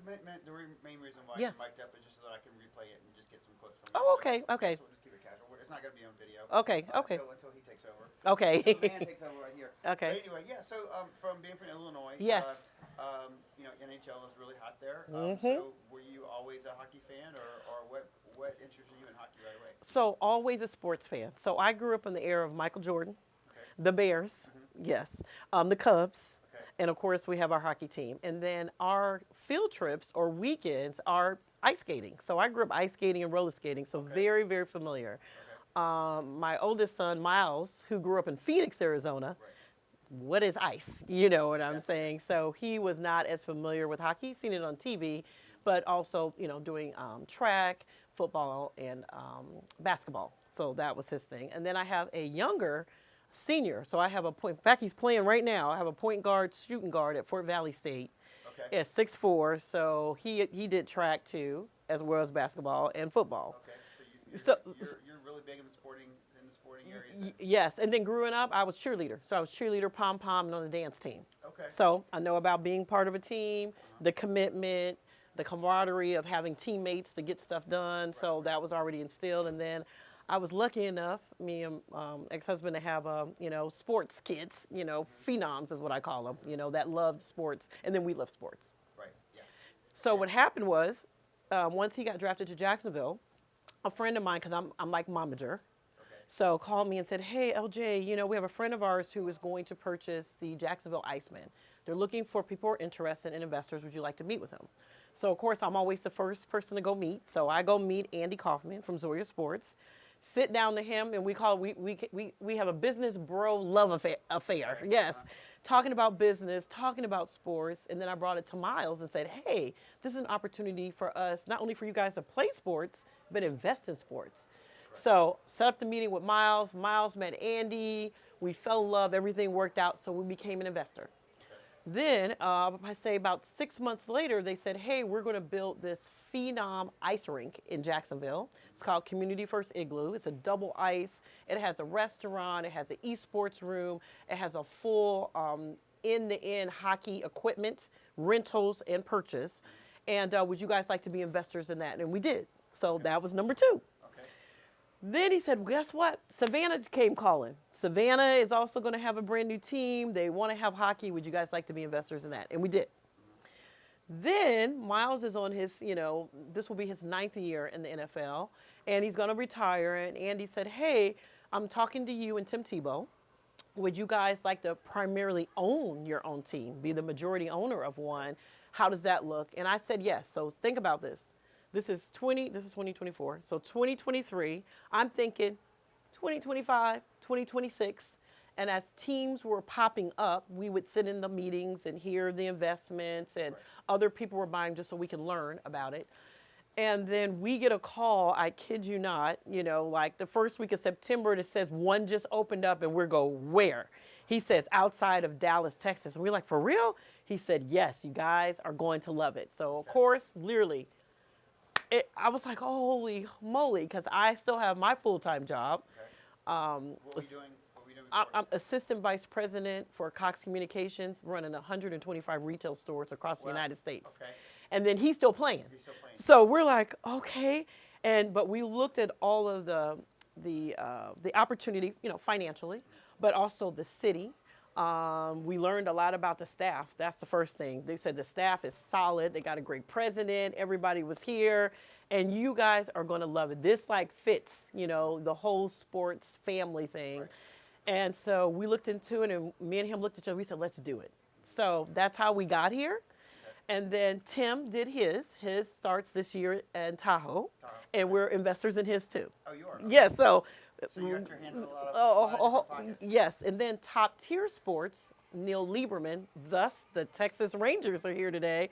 main reason why Yes. I mic'd up is just so that I can replay it and just get some quotes from you. Oh, okay, okay, So we'll just keep it casual. It's not going to be on video. okay, okay, Until he takes over. okay, Until the man takes over right here. But okay. anyway, yeah. So from being from Illinois, Yes. NHL is really hot there. Mhm. So were you always a hockey fan, or what interested you in hockey right away? So always a sports fan. So I grew up in the era of Michael Jordan, Okay. the Bears, Mm-hmm. yes, the Cubs, Okay. and of course we have our hockey team. And then our field trips or weekends are ice skating. So I grew up ice skating and roller skating. So Okay. very, very familiar. Okay. My oldest son, Miles, who grew up in Phoenix, Arizona, Right. what is ice? You know what I'm Yeah. saying? So he was not as familiar with hockey. He's seen it on TV, but also, doing track, football, and basketball. So that was his thing. And then I have a younger senior. So I have a point. In fact, he's playing right now. I have a point guard, shooting guard at Fort Valley State. Okay. Yeah, 6'4". So he did track too, as well as basketball and football. Okay. So- You're really big in the sporting area. then? Yes, and then growing up, I was cheerleader. So I was cheerleader, pom pom, and on the dance team. Okay. So I know about being part of a team, the commitment, the camaraderie of having teammates to get stuff done. So that was already instilled. And then I was lucky enough, me and ex-husband, to have sports kids. Phenoms is what I call them. That loved sports, and then we love sports. Right. Yeah. So what happened was, once he got drafted to Jacksonville, a friend of mine, because I'm like momager, Okay. so called me and said, hey, LJ, we have a friend of ours who is going to purchase the Jacksonville Iceman. They're looking for people who are interested in investors. Would you like to meet with him? So, of course, I'm always the first person to go meet. So I go meet Andy Kaufman from Zoya Sports, sit down to him, and we have a business bro love affair. Yes. Talking about business, talking about sports. And then I brought it to Miles and said, hey, this is an opportunity for us, not only for you guys to play sports, but invest in sports. So set up the meeting with Miles. Miles met Andy. We fell in love. Everything worked out. So we became an investor. Then, I say about 6 months later, they said, hey, we're going to build this phenom ice rink in Jacksonville. It's called Community First Igloo. It's a double ice. It has a restaurant. It has an esports room. It has a full end-to-end hockey equipment, rentals, and purchase. And would you guys like to be investors in that? And we did. So that was number 2. Okay. Then he said, well, guess what? Savannah came calling. Savannah is also going to have a brand new team. They want to have hockey. Would you guys like to be investors in that? And we did. Then Miles is on his, this will be his 9th year in the NFL, and he's going to retire. And Andy said, hey, I'm talking to you and Tim Tebow. Would you guys like to primarily own your own team, be the majority owner of one? How does that look? And I said yes. So think about this. This is 2024. So 2023, I'm thinking 2025, 2026. And as teams were popping up, we would sit in the meetings and hear the investments, and other people were buying just so we can learn about it. And then we get a call, I kid you not, like the first week of September, it says one just opened up, and we're go, where? He says, outside of Dallas, Texas. And we're like, for real? He said, yes, you guys are going to love it. So, of course, literally, I was like, holy moly, because I still have my full-time job. Okay. What were you doing? I'm assistant vice president for Cox Communications, running 125 retail stores across the United States. Okay. And then he's still playing. So we're like, okay. But we looked at all of the opportunity, financially, but also the city. We learned a lot about the staff. That's the first thing. They said the staff is solid. They got a great president. Everybody was here. And you guys are going to love it. This fits, the whole sports family thing. Right. And so we looked into it, and me and him looked at each other. We said, let's do it. So that's how we got here. Okay. And then Tim did his. His starts this year in Tahoe. And we're investors in his too. Oh, you are? Okay. Yes. So you got your hands in a lot of yes. And then Top Tier Sports, Neil Lieberman, thus the Texas Rangers are here today.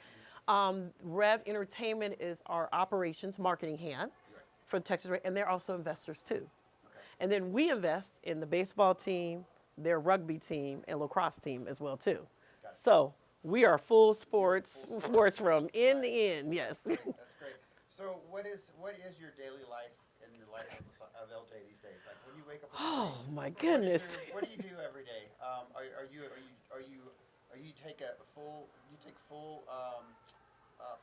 Rev Entertainment is our operations marketing hand for Texas Rangers, and they're also investors too. And then we invest in the baseball team, their rugby team, and lacrosse team as well too. So we are full sports from end to end. Yes. That's great. So what is your daily life in the life of LJ these days? Like when you wake up. Oh my goodness. What do you do every day? Are you take full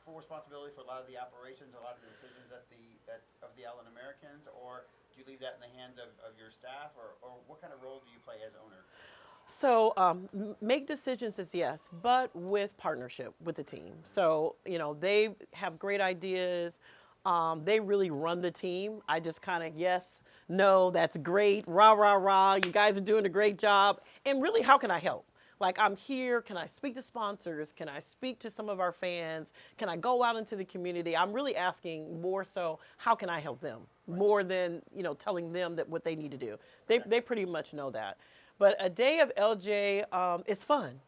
full responsibility for a lot of the operations, a lot of the decisions of the Allen Americans, or do you leave that in the hands of your staff, or what kind of role do you play as owner? So make decisions is yes, but with partnership with the team. So they have great ideas. They really run the team. I just kind of yes, no, that's great, rah rah rah. You guys are doing a great job. And really, how can I help? Like I'm here. Can I speak to sponsors? Can I speak to some of our fans? Can I go out into the community? I'm really asking more so, how can I help them more than telling them that what they need to do. They pretty much know that. But a day of LJ is fun.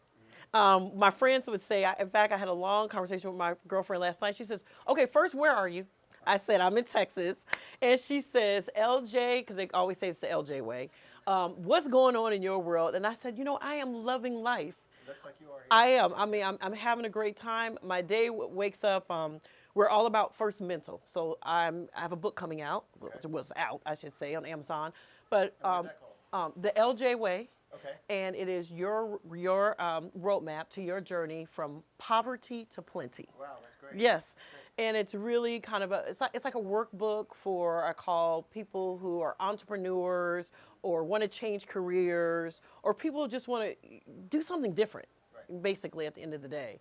My friends would say, in fact, I had a long conversation with my girlfriend last night. She says, okay, first, where are you? I said, I'm in Texas. And she says, LJ, because they always say it's the LJ way, what's going on in your world? And I said, I am loving life. Looks like you are here. I am. I mean, I'm having a great time. My day wakes up. We're all about first mental. So I have a book coming out. Okay. It was out, I should say, on Amazon. But What's that called? the LJ Way. Okay. And it is your roadmap to your journey from poverty to plenty. Wow, that's great. Yes. And it's really kind of it's like a workbook for, I call people who are entrepreneurs or want to change careers, or people who just want to do something different, basically, at the end of the day.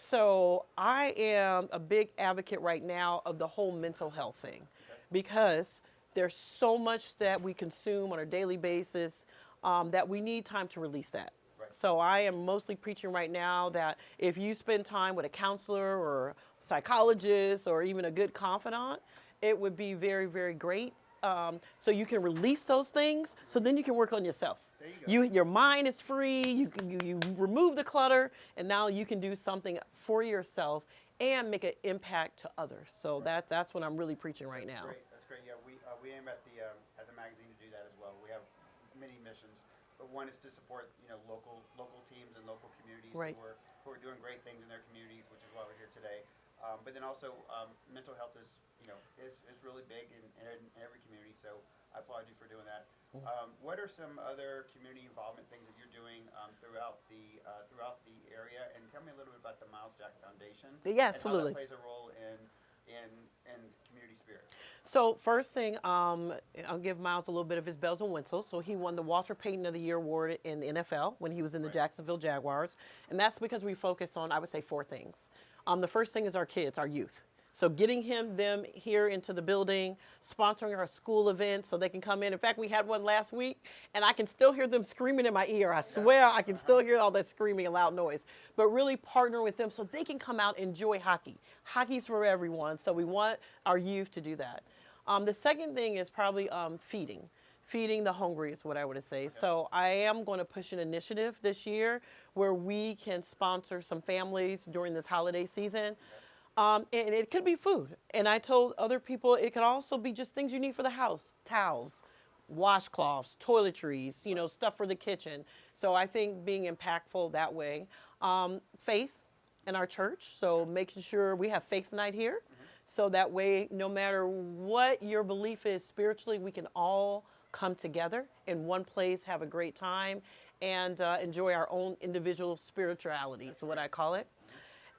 So I am a big advocate right now of the whole mental health thing, because there's so much that we consume on a daily basis that we need time to release that. So I am mostly preaching right now that if you spend time with a counselor or psychologist or even a good confidant, it would be very, very great. So you can release those things, so then you can work on yourself. There you go. Your mind is free, you remove the clutter, and now you can do something for yourself and make an impact to others. So that's what I'm really preaching right now. That's great. Yeah, we aim at the magazine to do that as well. We have many missions. But one is to support, local teams and local communities Right. who are doing great things in their communities, which is why we're here today. But then also, mental health is really big in every community. So I applaud you for doing that. What are some other community involvement things that you're doing throughout the area? And tell me a little bit about the Miles Jack Foundation. Yeah, and absolutely. how that plays a role in community spirit. So first thing, I'll give Miles a little bit of his bells and whistles. So he won the Walter Payton of the Year award in the NFL when he was in the Jacksonville Jaguars. And that's because we focus on, I would say, 4 things. The first thing is our kids, our youth. So getting them here into the building, sponsoring our school events so they can come in. In fact, we had one last week, and I can still hear them screaming in my ear. I swear I can still hear all that screaming and loud noise. But really partner with them so they can come out and enjoy hockey. Hockey's for everyone, so we want our youth to do that. The second thing is probably feeding. Feeding the hungry is what I would say. So I am going to push an initiative this year where we can sponsor some families during this holiday season. And it could be food. And I told other people it could also be just things you need for the house. Towels, washcloths, toiletries, stuff for the kitchen. So I think being impactful that way. Faith in our church. So making sure we have faith night here. So that way, no matter what your belief is spiritually, we can all come together in one place, have a great time, and enjoy our own individual spirituality, is what I call it.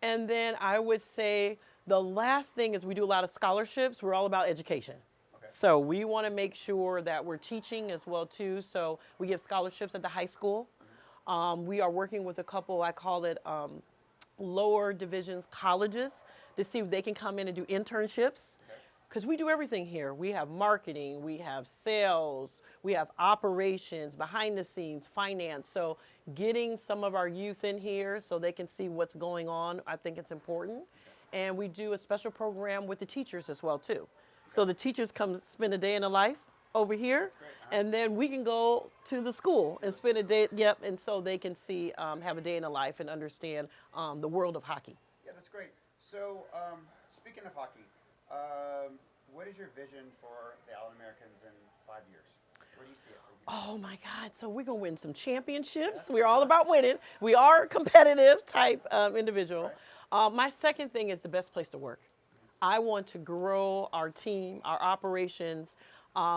And then I would say the last thing is we do a lot of scholarships. We're all about education. So we want to make sure that we're teaching as well, too. So we give scholarships at the high school. We are working with a couple, I call it lower divisions colleges, to see if they can come in and do internships. Because we do everything here. We have marketing, we have sales, we have operations, behind the scenes, finance. So getting some of our youth in here so they can see what's going on, I think it's important. And we do a special program with the teachers as well, too. So the teachers come spend a day in the life over here, and then we can go to the school and spend a day, and so they can see, have a day in the life and understand the world of hockey. Yeah, that's great. So speaking of hockey, what is your vision for the Allen Americans in 5 years? Where do you see it for you? Oh my God, so we're going to win some championships. We're all about winning. We are a competitive type individual. My second thing is the best place to work. I want to grow our team, our operations.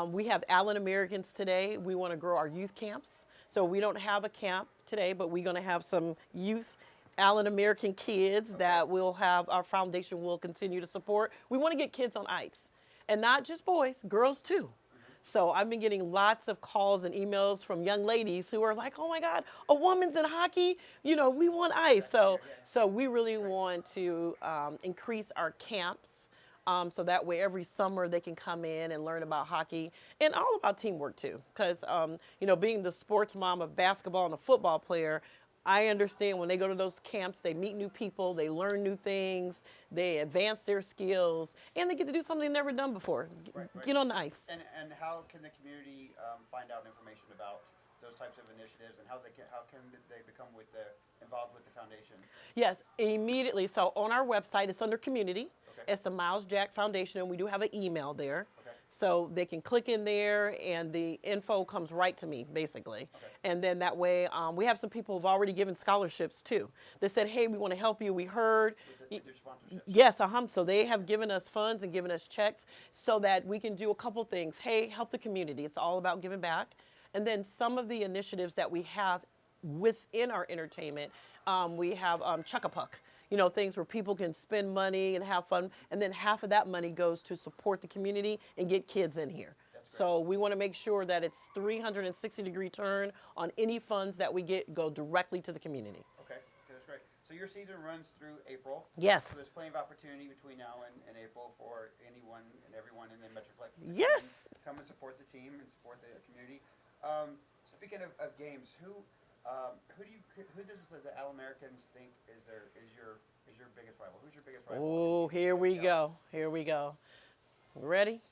We have Allen Americans today. We want to grow our youth camps. So we don't have a camp today, but we're going to have some youth Allen American kids that will have our foundation will continue to support. We want to get kids on ice, and not just boys, girls too. So I've been getting lots of calls and emails from young ladies who are like, "Oh my God, a woman's in hockey! You know, we want ice." So we really want to increase our camps, so that way every summer they can come in and learn about hockey and all about teamwork too. Because you know, being the sports mom of basketball and a football player, I understand when they go to those camps, they meet new people, they learn new things, they advance their skills, and they get to do something they've never done before. Right. Get on the ice. And how can the community find out information about those types of initiatives, and how can they become involved with the foundation? Yes, immediately. So on our website, it's under community. Okay. It's the Miles Jack Foundation, and we do have an email there. Okay. So they can click in there, and the info comes right to me, basically. Okay. And then that way, we have some people who've already given scholarships too. They said, "Hey, we want to help you. We heard." With your sponsorship. Yes, so they have given us funds and given us checks so that we can do a couple things. Hey, help the community. It's all about giving back. And then some of the initiatives that we have within our entertainment, we have Chuck-a-Puck. You know, things where people can spend money and have fun, and then half of that money goes to support the community and get kids in here. So we want to make sure that it's 360-degree turn on any funds that we get go directly to the community. Okay, that's great. So your season runs through April. Yes. So there's plenty of opportunity between now and April for anyone and everyone in the Metroplex to Yes. come and support the team and support the community. Speaking of games, who does the All Americans think is your biggest rival? Who's your biggest rival? Oh, here we go. Here we go. Ready?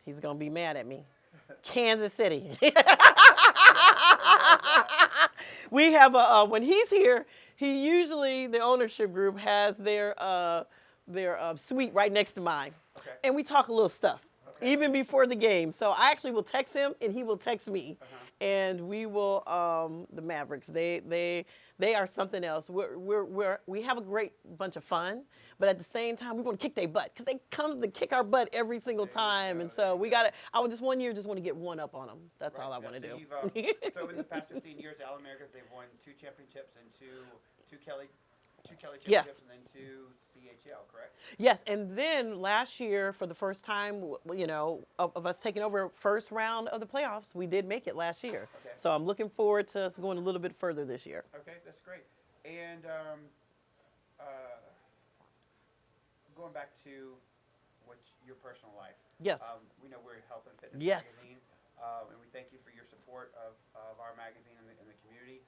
He's gonna be mad at me. Kansas City. We have when he's here, he usually, the ownership group has their suite right next to mine. Okay. And we talk a little stuff, Okay. even before the game. So I actually will text him and he will text me. Uh-huh. And we will, the Mavericks, they are something else. We have a great bunch of fun, but at the same time, we want to kick their butt because they come to kick our butt every single time. And so we got to, I would just one year just want to get one up on them. That's all I want to do. So in the past 15 years, the All Americans, they've won 2 championships and two Kelly championships, Yes. and then 2 CHL, correct? Yes, and then last year, for the first time, you know, of us taking over first round of the playoffs, we did make it last year. Okay. So I'm looking forward to us going a little bit further this year. Okay, that's great. And going back to your personal life. Yes. We know we're Health and Fitness Yes. magazine, and we thank you for your support of our magazine in the community.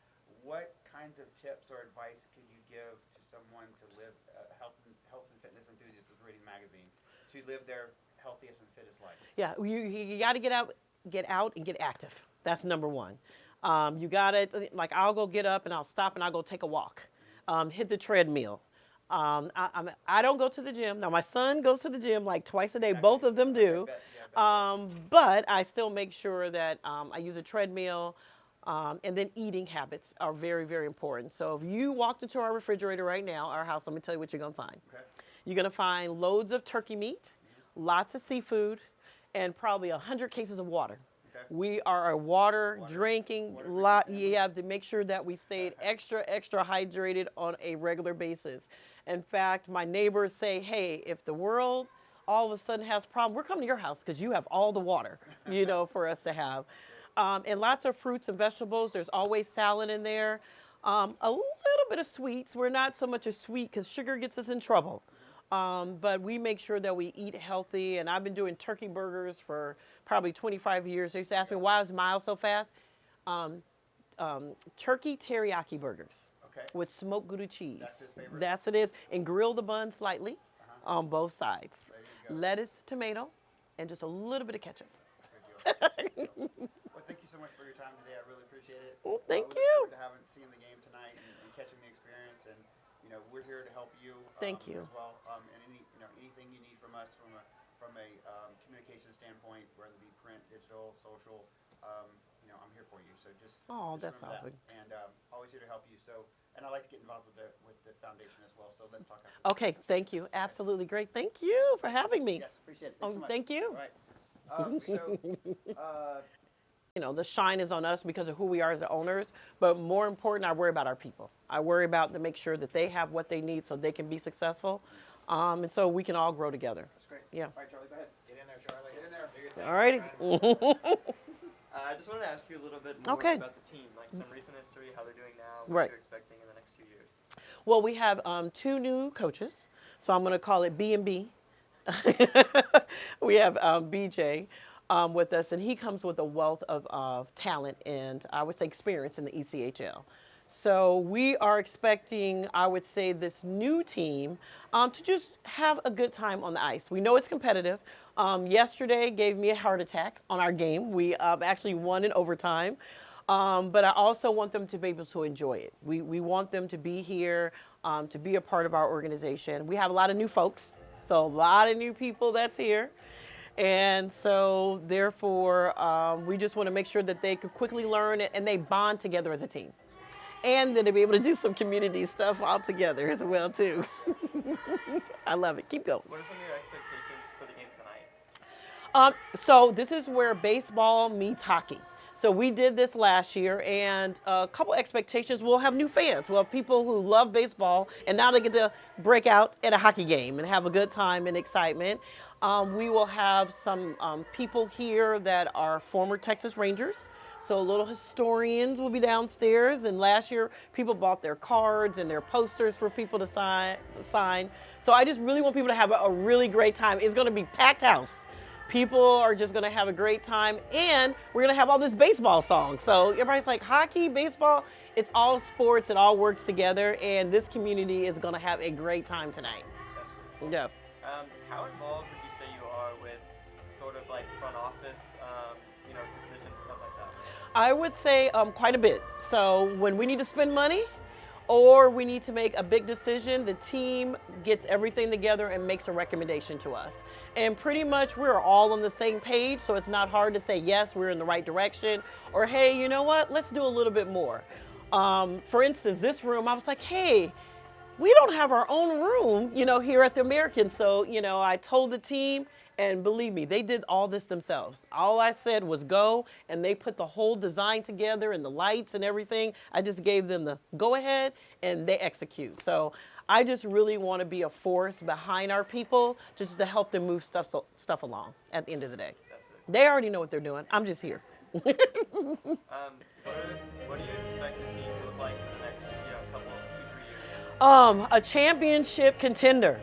What kinds of tips or advice can you give to someone to live health and fitness enthusiast with reading magazine to live their healthiest and fittest life? Yeah, you got to get out and get active. That's number one. You got to, like, I'll go get up and I'll stop and I'll go take a walk, hit the treadmill. I don't go to the gym. Now, my son goes to the gym like twice a day. Both of them do. But I still make sure that I use a treadmill. And then eating habits are very, very important. So if you walked into our refrigerator right now, our house, let me tell you what you're going to find. Okay. You're going to find loads of turkey meat, lots of seafood, and probably 100 cases of water. Okay. We are a water drinking lot. You have to make sure that we stayed extra hydrated on a regular basis. In fact, my neighbors say, hey, if the world all of a sudden has a problem, we're coming to your house because you have all the water, you know, for us to have. And lots of fruits and vegetables. There's always salad in there. A little bit of sweets. We're not so much a sweet because sugar gets us in trouble. But we make sure that we eat healthy. And I've been doing turkey burgers for probably 25 years. They used to ask me, why is Miles so fast? Turkey teriyaki burgers with smoked Gouda cheese. That's his favorite? That's it is. And grill the buns lightly on both sides. There you go. Lettuce, tomato, and just a little bit of ketchup. Good deal. Well, thank you so much for your time today. I really appreciate it. Well, thank we you. look forward to seeing the game tonight and catching the experience. And you know, we're here to help you. Thank you. As well. And anything you need from us from a communication standpoint, whether it be print, digital, social. I'm here for you. So just That's remember awesome. that. And always here to help you. So, and I like to get involved with the foundation as well. So let's talk after. Okay, thank you. Absolutely great. Thank you for having me. Yes, appreciate it. Thanks so much. Thank you. All right. the shine is on us because of who we are as the owners. But more important, I worry about our people. I worry about to make sure that they have what they need so they can be successful, and so we can all grow together. That's great. Yeah. All right, Charlie, go ahead. Get in there, Charlie. Get in there. Do your thing. All righty. I just wanted to ask you a little bit more Okay. about the team, like some recent history, how they're doing now, what Right. you're expecting in the next few years. Well, we have 2 new coaches, so I'm going to call it B&B. We have BJ with us, and he comes with a wealth of talent and I would say experience in the ECHL. So we are expecting, I would say, this new team to just have a good time on the ice. We know it's competitive. Yesterday gave me a heart attack on our game. We actually won in overtime. But I also want them to be able to enjoy it. We want them to be here, to be a part of our organization. We have a lot of new folks, so a lot of new people that's here. And so therefore, we just want to make sure that they could quickly learn it and they bond together as a team. And then to be able to do some community stuff all together as well, too. I love it. Keep going. What are some of your expectations for the game tonight? So this is where baseball meets hockey. So we did this last year, and a couple expectations. We'll have new fans. We'll have people who love baseball, and now they get to break out at a hockey game and have a good time and excitement. We will have some people here that are former Texas Rangers. So little historians will be downstairs. And last year, people bought their cards and their posters for people to sign. So I just really want people to have a really great time. It's going to be packed house. People are just going to have a great time. And we're going to have all this baseball songs. So everybody's like, hockey, baseball, it's all sports. It all works together. And this community is going to have a great time tonight. That's really cool. Yeah. How involved would you say you are with sort of like front office, decisions, stuff like that? I would say quite a bit. So when we need to spend money or we need to make a big decision, the team gets everything together and makes a recommendation to us. And pretty much we're all on the same page, so it's not hard to say, yes, we're in the right direction, or hey, you know what, let's do a little bit more. For instance, this room, I was like, hey, we don't have our own room, here at the American. So, I told the team, and believe me, they did all this themselves. All I said was go, and they put the whole design together and the lights and everything. I just gave them the go ahead, and they execute. So I just really want to be a force behind our people just to help them move stuff along at the end of the day. That's really They already know what they're doing. I'm just here. cool. What do you expect the team to look like for the next, couple, 2-3 years? A championship contender.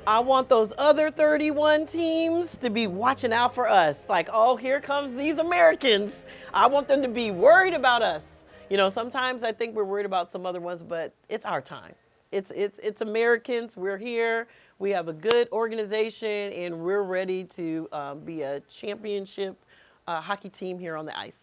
I want those other 31 teams to be watching out for us. Like, oh, here comes these Americans. I want them to be worried about us. Sometimes I think we're worried about some other ones, but it's our time. It's Americans. We're here. We have a good organization, and we're ready to be a championship hockey team here on the ice.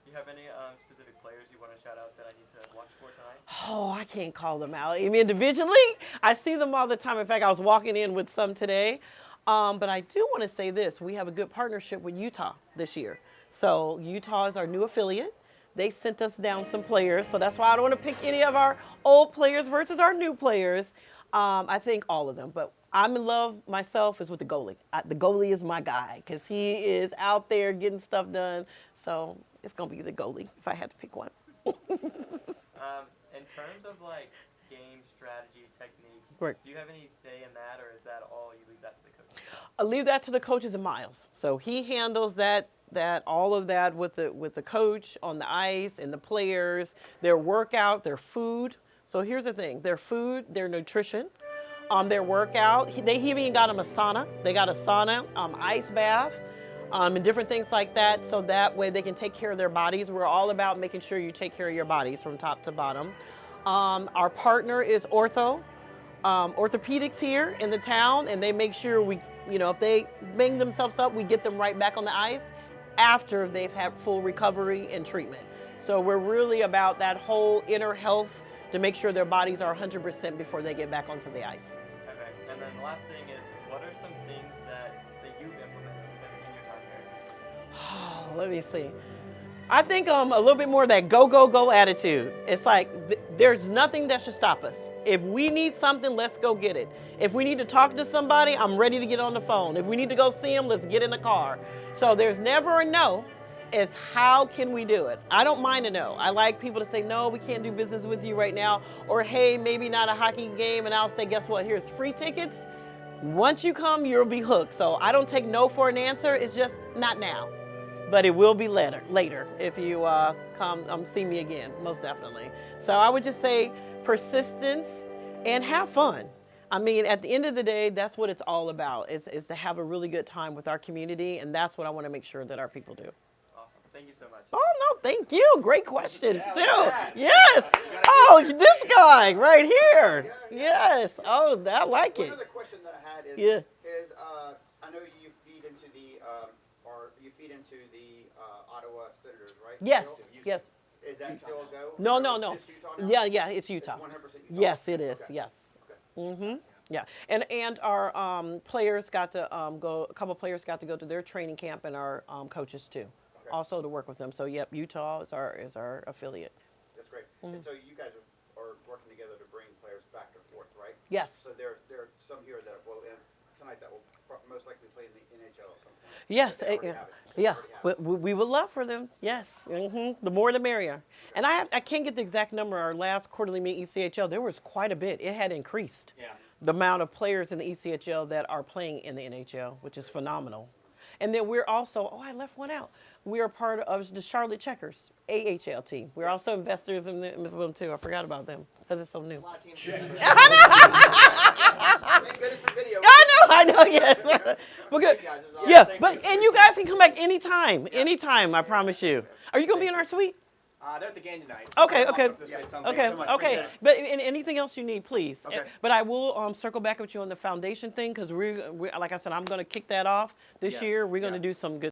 Do you have any specific players you want to shout out that I need to watch for tonight? Oh, I can't call them out. I mean, individually, I see them all the time. In fact, I was walking in with some today. But I do want to say this. We have a good partnership with Utah this year. So Utah is our new affiliate. They sent us down some players. So that's why I don't want to pick any of our old players versus our new players. I think all of them. But I'm in love myself is with the goalie. The goalie is my guy because he is out there getting stuff done. So it's going to be the goalie if I had to pick one. In terms of game strategy, techniques, Right. do you have any say in that, or is that all you leave that to the coaches? I leave that to the coaches and Miles. So he handles all of that with the coach on the ice and the players, their workout, their food. So here's the thing: their food, their nutrition, their workout. They even got them a sauna. They got a sauna, ice bath. And different things like that, so that way they can take care of their bodies. We're all about making sure you take care of your bodies from top to bottom. Our partner is orthopedics here in the town, and they make sure we, if they bang themselves up, we get them right back on the ice after they've had full recovery and treatment. So we're really about that whole inner health to make sure their bodies are 100% before they get back onto the ice. Okay, and then the last thing is, what are some things that you've implemented in your time here? Let me see. I think a little bit more of that go, go, go attitude. It's like there's nothing that should stop us. If we need something, let's go get it. If we need to talk to somebody, I'm ready to get on the phone. If we need to go see them, let's get in the car. So there's never a no. is how can we do it? I don't mind a no. I like people to say, no, we can't do business with you right now. Or, hey, maybe not a hockey game. And I'll say, guess what? Here's free tickets. Once you come, you'll be hooked. So I don't take no for an answer. It's just not now. But it will be later if you come see me again, most definitely. So I would just say persistence and have fun. I mean, at the end of the day, that's what it's all about, is to have a really good time with our community, and that's what I want to make sure that our people do. Awesome. Thank you so much. Oh, no, thank you. Great questions, too. Yes. Oh, this guy right here. Yes. Oh, I like it. One other question that I had is, I know you feed into the Ottawa Senators, right? Yes. Still? Yes. Is that still a go? No, Or no, is no. this Utah now? Yeah, it's Utah. It's 100% Utah? Yes, it is. Okay. Yes. Okay. Yeah, and our players got to go. A couple players got to go to their training camp, and our coaches too, also to work with them. So yep, Utah is our affiliate. That's great. And so you guys are working together to bring players back and forth, right? Yes. So there are some here that will tonight that will most likely play in the NHL at some point. Yes. They already Yeah. have it. Yeah. They already have it. We would love for them. Yes. The more the merrier. And I can't get the exact number. Our last quarterly meet ECHL, there was quite a bit. It had increased. Yeah. The amount of players in the ECHL that are playing in the NHL, which is phenomenal. And then we're also, I left one out. We are part of the Charlotte Checkers, AHL team. We're also investors in them too. I forgot about them because it's so new. A lot of teams. Thank goodness for video. I know, yes. We're good. Yeah, and you guys can come back anytime, I promise you. Are you going to be in our suite? They're at the game tonight. Okay. Okay. But anything else you need, please. Okay. But I will circle back with you on the foundation thing because we like I said, I'm going to kick that off this Yes. year. We're going to Yeah. do some good